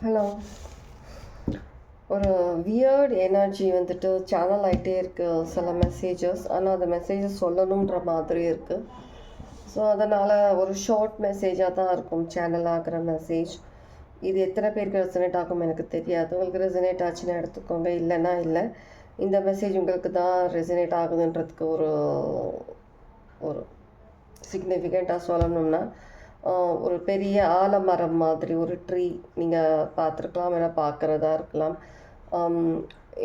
Hello. ஒரு weird energy வந்துட்டு channel ஆகிட்டே இருக்குது சில மெசேஜஸ். ஆனால் அந்த மெசேஜஸ் சொல்லணுன்ற மாதிரி இருக்குது. ஸோ அதனால் ஒரு ஷார்ட் மெசேஜாக தான் இருக்கும் சேனல் ஆகிற மெசேஜ். இது எத்தனை பேருக்கு ரெசனேட் ஆகும் எனக்கு தெரியாது. உங்களுக்கு ரெசனேட் ஆச்சுன்னா எடுத்துக்கோங்க, இல்லைன்னா இல்லை. இந்த மெசேஜ் உங்களுக்கு தான் ரெசனேட் ஆகுதுன்றதுக்கு ஒரு ஒரு சிக்னிஃபிகண்ட்டாக சொல்லணும்னா, ஒரு பெரிய ஆலமரம் மாதிரி ஒரு ட்ரீ நீங்கள் பார்த்துருக்கலாம், இல்லை பார்க்குறதா இருக்கலாம்.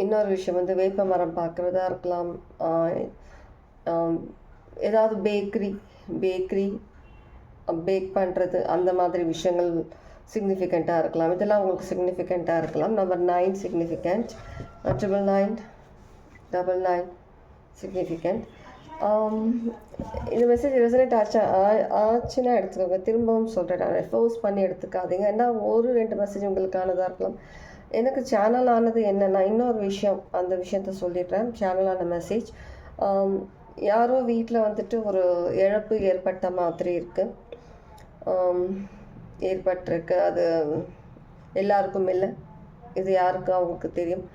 இன்னொரு விஷயம் வந்து வேப்ப மரம் பார்க்குறதா இருக்கலாம். ஏதாவது பேக்கரி பேக் பண்ணுறது, அந்த மாதிரி விஷயங்கள் சிக்னிஃபிகண்ட்டாக இருக்கலாம். இதெல்லாம் உங்களுக்கு சிக்னிஃபிகண்ட்டாக இருக்கலாம். Number 9 significant, 999 significant. இந்த மெசேஜ் ரெசனேட் ஆச்சுன்னா எடுத்துக்கோங்க. திரும்பவும் சொல்கிறேன், நான் ஃபோர்ஸ் பண்ணி எடுத்துக்காதீங்க. ஏன்னா 1-2 மெசேஜ் உங்களுக்கானதாக இருக்கலாம். எனக்கு சேனல் ஆனது என்னென்னா, இன்னொரு விஷயம், அந்த விஷயத்த சொல்லிடுறேன். சேனலான மெசேஜ், யாரோ வீட்டில் வந்துட்டு ஒரு இழப்பு ஏற்பட்ட மாதிரி இருக்குது, ஏற்பட்டிருக்கு. அது எல்லாருக்கும் இல்லை, இது யாருக்கு அவங்களுக்கு தெரியும்.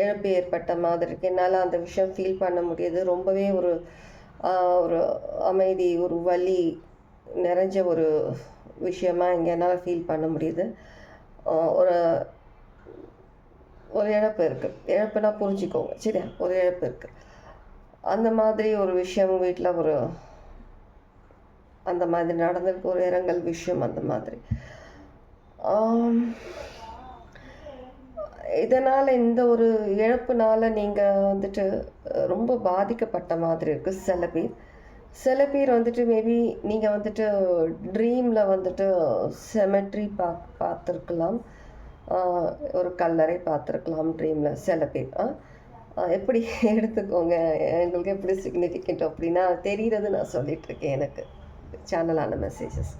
இழப்பு ஏற்பட்ட மாதிரி இருக்குது. என்னால் அந்த விஷயம் ஃபீல் பண்ண முடியுது. ரொம்பவே ஒரு அமைதி, ஒரு வலி நிறைஞ்ச ஒரு விஷயமாக இங்கே என்னால் ஃபீல் பண்ண முடியுது. ஒரு இழப்பு இருக்குது. இழப்புனா புரிஞ்சுக்கோங்க, சரியா? ஒரு இழப்பு இருக்குது. அந்த மாதிரி ஒரு விஷயம் வீட்டில் அந்த மாதிரி நடந்திருக்கு, ஒரு இரங்கல் விஷயம். அந்த மாதிரி இதனால், இந்த ஒரு இழப்புனால் நீங்கள் வந்துட்டு ரொம்ப பாதிக்கப்பட்ட மாதிரி இருக்குது. சில பேர் வந்துட்டு மேபி நீங்கள் வந்துட்டு ட்ரீமில் வந்துட்டு செமெட்ரி பார்த்துருக்கலாம், ஒரு கல்லறை பார்த்துருக்கலாம் ட்ரீமில். சில பேர் எப்படி எடுத்துக்கோங்க, எங்களுக்கு எப்படி சிக்னிஃபிகண்ட் அப்படின்னா தெரிகிறது. நான் சொல்லிகிட்ருக்கேன், எனக்கு சேனலான மெசேஜஸ்.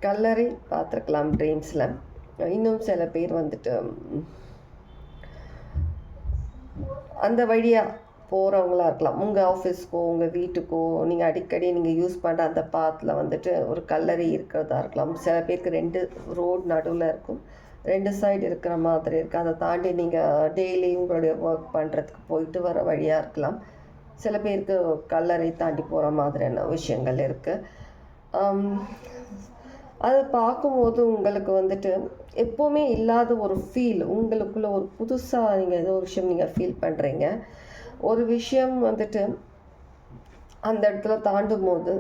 கல்லறை பார்த்துருக்கலாம் ட்ரீம்ஸில். இன்னும் சில பேர் வந்துட்டு அந்த வழியாக போகிறவங்களா இருக்கலாம். உங்கள் ஆஃபீஸ்க்கோ உங்கள் வீட்டுக்கோ நீங்கள் அடிக்கடி நீங்கள் யூஸ் பண்ணுற அந்த பாத்தில் வந்துட்டு ஒரு கல்லறை இருக்கிறதா இருக்கலாம். சில பேருக்கு 2 ரோடு நடுவில் இருக்கும், 2 சைடு இருக்கிற மாதிரி இருக்குது. அதை தாண்டி நீங்கள் டெய்லி உங்களுடைய ஒர்க் பண்ணுறதுக்கு போயிட்டு வர வழியாக இருக்கலாம். சில பேருக்கு கல்லறை தாண்டி போகிற மாதிரியான விஷயங்கள் இருக்குது. அதை பார்க்கும்போது உங்களுக்கு வந்துட்டு எப்போவுமே இல்லாத ஒரு ஃபீல், உங்களுக்குள்ள ஒரு புதுசாக நீங்கள் ஏதோ ஒரு விஷயம் நீங்கள் ஃபீல் பண்ணுறீங்க. ஒரு விஷயம் வந்துட்டு அந்த இடத்துல தாண்டும் போது,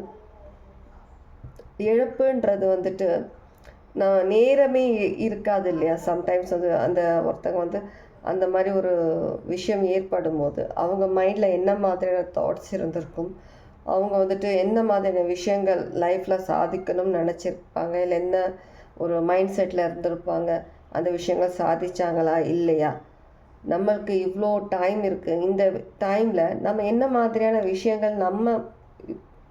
இழப்புன்றது வந்துட்டு நான் நேரமே இருக்காது இல்லையா? சம்டைம்ஸ் அந்த ஒருத்தங்க வந்து அந்த மாதிரி ஒரு விஷயம் ஏற்படும் போது அவங்க மைண்டில் என்ன மாதிரியான தாட்ஸ் இருந்திருக்கும், அவங்க வந்துட்டு என்ன மாதிரியான விஷயங்கள் லைஃப்பில் சாதிக்கணும்னு நினச்சிருப்பாங்க, இல்லை என்ன ஒரு மைண்ட் செட்டில் இருந்திருப்பாங்க, அந்த விஷயங்கள் சாதிச்சாங்களா இல்லையா? நம்மளுக்கு இவ்வளோ டைம் இருக்குது, இந்த டைமில் நம்ம என்ன மாதிரியான விஷயங்கள் நம்ம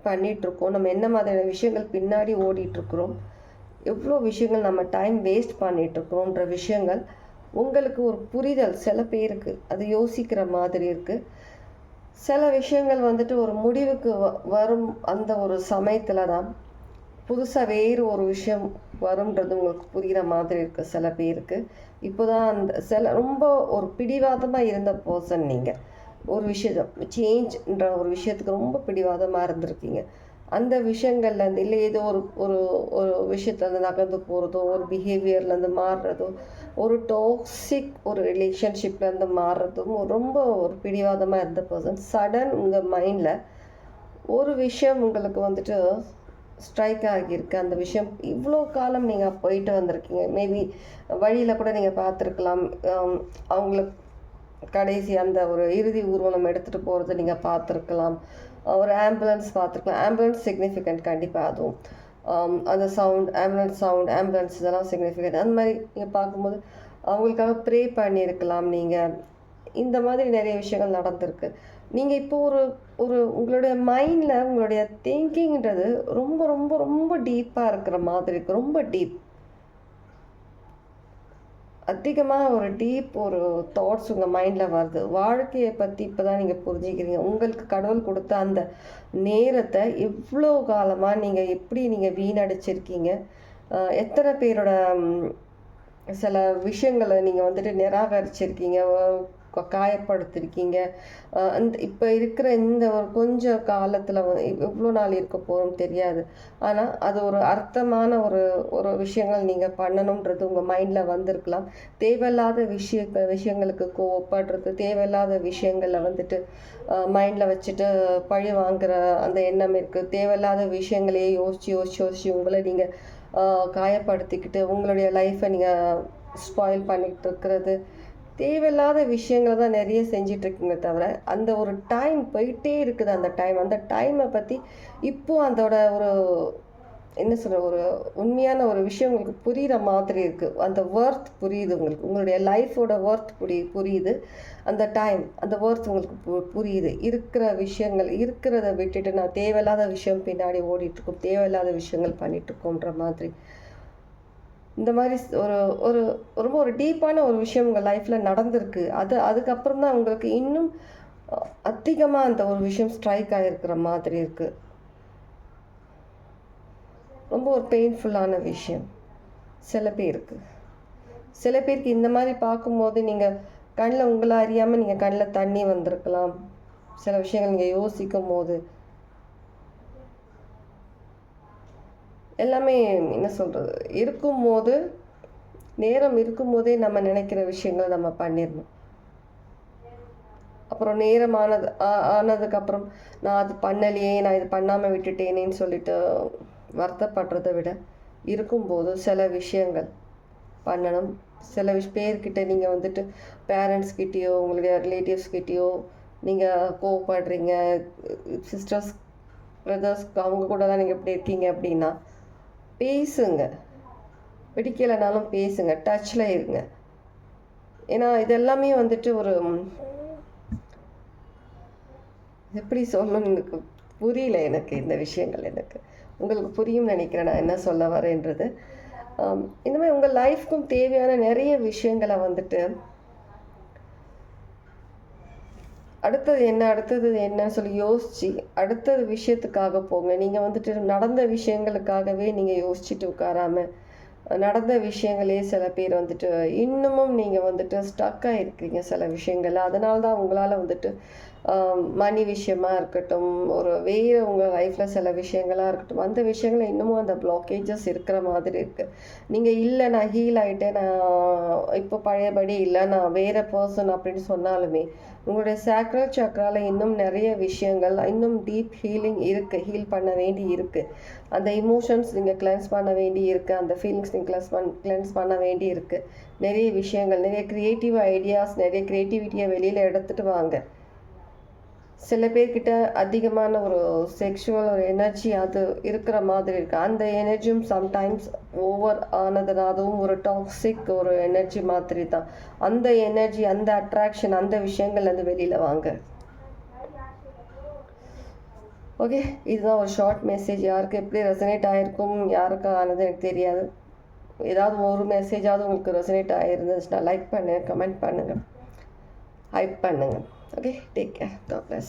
பண்ணிகிட்ருக்கோம், நம்ம என்ன மாதிரியான விஷயங்கள் பின்னாடி ஓடிட்டுருக்குறோம், எவ்வளோ விஷயங்கள் நம்ம டைம் வேஸ்ட் பண்ணிகிட்ருக்குறோன்ற விஷயங்கள் உங்களுக்கு ஒரு புரிதல். சில பேருக்கு அது யோசிக்கிற மாதிரி இருக்குது. சில விஷயங்கள் வந்துட்டு ஒரு முடிவுக்கு வரும் அந்த ஒரு சமயத்தில் தான் புதுசாக வேறு ஒரு விஷயம் வரும்ன்றது உங்களுக்கு புரிகிற மாதிரி இருக்குது சில பேருக்கு. இப்போ தான் அந்த ரொம்ப ஒரு பிடிவாதமாக இருந்த பர்சன் நீங்கள், ஒரு விஷயம் சேஞ்ச்ன்ற ஒரு விஷயத்துக்கு ரொம்ப பிடிவாதமாக இருந்திருக்கீங்க. அந்த விஷயங்கள்லேருந்து, இல்லை ஏதோ ஒரு ஒரு ஒரு விஷயத்துலேருந்து நகர்ந்து போகிறதோ, ஒரு பிஹேவியர்லேருந்து மாறுறதோ, ஒரு டாக்ஸிக் ஒரு ரிலேஷன்ஷிப்லேருந்து மாறுறதும் ரொம்ப ஒரு பிடிவாதமாக இருந்த பர்சன், சடன் உங்கள் மைண்டில் ஒரு விஷயம் உங்களுக்கு வந்துட்டு ஸ்ட்ரைக் ஆகியிருக்கு. அந்த விஷயம் இவ்வளோ காலம் நீங்கள் போயிட்டு வந்திருக்கீங்க. மேபி வழியில் கூட நீங்கள் பார்த்துருக்கலாம், அவங்களுக்கு கடைசி அந்த ஒரு இறுதி ஊர்வலம் எடுத்துகிட்டு போகிறத நீங்கள் பார்த்துருக்கலாம். ஒரு ஆம்புலன்ஸ் பார்த்துருக்கலாம். ஆம்புலன்ஸ் சிக்னிஃபிகண்ட் கண்டிப்பாக. அதுவும் அந்த சவுண்ட், ஆம்புலன்ஸ் இதெல்லாம் சிக்னிஃபிகண்ட். அந்த மாதிரி நீங்கள் பார்க்கும்போது அவங்களுக்காக ப்ரே பண்ணியிருக்கலாம் நீங்கள். இந்த மாதிரி நிறைய விஷயங்கள் நடந்திருக்கு. நீங்கள் இப்போ ஒரு ஒரு உங்களுடைய மைண்டில் உங்களுடைய திங்கிங்கிறது ரொம்ப ரொம்ப ரொம்ப டீப்பாக இருக்கிற மாதிரி இருக்குது. ரொம்ப அதிகமாக ஒரு டீப் ஒரு தாட்ஸ் உங்கள் மைண்டில் வருது. வாழ்க்கையை பற்றி இப்போ தான் நீங்கள் புரிஞ்சுக்கிறீங்க. உங்களுக்கு கடவுள் கொடுத்த அந்த நேரத்தை எவ்வளோ காலமாக நீங்கள் எப்படி நீங்கள் வீணடிச்சிருக்கீங்க, எத்தனை பேரோட சில விஷயங்களை நீங்கள் வந்துட்டு நிராகரிச்சிருக்கீங்க, காயப்படுத்திருக்கீங்க. இப்போ இருக்கிற இந்த ஒரு கொஞ்சம் காலத்தில் எவ்வளோ நாள் இருக்க போகிறோம் தெரியாது. ஆனால் அது ஒரு அர்த்தமான ஒரு ஒரு விஷயங்கள் நீங்கள் பண்ணணுன்றது உங்கள் மைண்டில் வந்திருக்கலாம். தேவையில்லாத விஷயங்களுக்கு கோவப்படுறது, தேவையில்லாத விஷயங்களை வந்துட்டு மைண்டில் வச்சுட்டு பழி வாங்குற அந்த எண்ணம் இருக்குது. தேவையில்லாத விஷயங்களையே யோசித்து யோசித்து யோசித்து உங்களை நீங்கள் காயப்படுத்திக்கிட்டு உங்களுடைய லைஃப்பை நீங்கள் ஸ்பாயில் பண்ணிக்கிட்டு இருக்கிறது, தேவையில்லாத விஷயங்கள தான் நிறைய செஞ்சிட்ருக்கீங்க தவிர, அந்த ஒரு டைம் போயிட்டே இருக்குது. அந்த டைமை பற்றி இப்போ அதோட ஒரு என்ன சொல்ற, ஒரு உண்மையான ஒரு விஷயம் உங்களுக்கு புரிகிற மாதிரி இருக்குது. அந்த வொர்த் புரியுது உங்களுக்கு. உங்களுடைய லைஃபோட வொர்த் புரியுது. அந்த வொர்த் உங்களுக்கு புரியுது. இருக்கிற விஷயங்கள் இருக்கிறத விட்டுட்டு நான் தேவையில்லாத விஷயம் பின்னாடி ஓடிட்டுருக்கோம், தேவையில்லாத விஷயங்கள் பண்ணிகிட்ருக்கோன்ற மாதிரி. இந்த மாதிரி ஒரு ஒரு ரொம்ப ஒரு டீப்பான ஒரு விஷயம் உங்கள் லைஃப்பில் நடந்திருக்கு. அதுக்கப்புறம் தான் உங்களுக்கு இன்னும் அதிகமாக அந்த ஒரு விஷயம் ஸ்ட்ரைக் ஆகிருக்கிற மாதிரி இருக்குது. ரொம்ப ஒரு பெயின்ஃபுல்லான விஷயம் சில பேருக்கு இந்த மாதிரி பார்க்கும்போது நீங்கள் கண்ணில் உங்களை அறியாமல் நீங்கள் கண்ணில் தண்ணி வந்திருக்கலாம். சில விஷயங்கள் நீங்கள் யோசிக்கும் போது எல்லாமே என்ன சொல்கிறது, இருக்கும்போது நேரம் இருக்கும்போதே நம்ம நினைக்கிற விஷயங்களை நம்ம பண்ணிடணும். அப்புறம் நேரம் ஆனதுக்கப்புறம் நான் அது பண்ணலையே, நான் இது பண்ணாமல் விட்டுட்டேனேன்னு சொல்லிட்டு வருத்தப்படுறதை விட, இருக்கும்போது சில விஷயங்கள் பண்ணணும். சில பேர்கிட்ட நீங்கள் வந்துட்டு பேரண்ட்ஸ்கிட்டேயோ உங்களுடைய ரிலேட்டிவ்ஸ்கிட்டேயோ நீங்கள் கோவப்படுறீங்க, சிஸ்டர்ஸ் பிரதர்ஸ் அவங்க கூட தான் நீங்கள் இப்படி இருக்கீங்க அப்படின்னா பேசுங்க. பிடிக்கலைனாலும் பேசுங்க, டச்சில் இருங்க. ஏன்னா இதெல்லாமே வந்துட்டு ஒரு எப்படி சொல்லணும்னு எனக்கு புரியல. இந்த விஷயங்கள் எனக்கு உங்களுக்கு புரியும் நினைக்கிறேன் நான் என்ன சொல்ல வரேன்றது. இந்த மாதிரி உங்கள் லைஃப்க்கும் தேவையான நிறைய விஷயங்களை வந்துட்டு அடுத்தது என்னன்னு சொல்லி யோசித்து அடுத்தது விஷயத்துக்காக போங்க. நீங்கள் வந்துட்டு நடந்த விஷயங்களுக்காகவே நீங்கள் யோசிச்சுட்டு உட்காராமல், நடந்த விஷயங்களே சில பேர் வந்துட்டு இன்னமும் நீங்கள் வந்துட்டு ஸ்டக்காக இருக்கீங்க சில விஷயங்கள். அதனால தான் உங்களால் வந்துட்டு மணி விஷயமா இருக்கட்டும், ஒரு வேறு உங்கள் லைஃப்பில் சில விஷயங்களாக இருக்கட்டும், அந்த விஷயங்கள் இன்னமும் அந்த பிளாக்கேஜஸ் இருக்கிற மாதிரி இருக்குது. நீங்கள் இல்லை நான் ஹீல் ஆகிட்டேன், நான் இப்போ பழையபடி இல்லை, நான் வேறு பர்சன் அப்படின்னு சொன்னாலுமே உங்களுடைய சாக்ரல் சக்ரால இன்னும் நிறைய விஷயங்கள், இன்னும் டீப் ஹீலிங் இருக்குது, ஹீல் பண்ண வேண்டி இருக்குது. அந்த இமோஷன்ஸ் நீங்கள் கிளென்ஸ் பண்ண வேண்டி இருக்குது, அந்த ஃபீலிங்ஸ் நீங்கள் கிளென்ஸ் பண்ண வேண்டி இருக்குது. நிறைய விஷயங்கள், நிறைய க்ரியேட்டிவ் ஐடியாஸ், நிறைய க்ரியேட்டிவிட்டியை வெளியில் எடுத்துகிட்டு வாங்க. சில பேர்கிட்ட அதிகமான ஒரு செக்ஷுவல் ஒரு எனர்ஜி அது இருக்கிற மாதிரி இருக்குது. அந்த எனர்ஜியும் சம்டைம்ஸ் ஓவர் ஆனதுனா அதுவும் ஒரு டாக்ஸிக் ஒரு எனர்ஜி மாதிரி தான். அந்த எனர்ஜி, அந்த அட்ராக்ஷன், அந்த விஷயங்கள்லேருந்து வெளியில் வாங்க. ஓகே, இதுதான் ஒரு ஷார்ட் மெசேஜ். யாருக்கு எப்படி ரெசனேட் ஆகிருக்கும், யாருக்கு ஆனது எனக்கு தெரியாது. ஏதாவது ஒரு மெசேஜாவது உங்களுக்கு ரெசனேட் ஆகிருந்துச்சுன்னா லைக் பண்ணுங்கள், கமெண்ட் பண்ணுங்கள், ஹைப் பண்ணுங்கள். Okay, take care. God bless.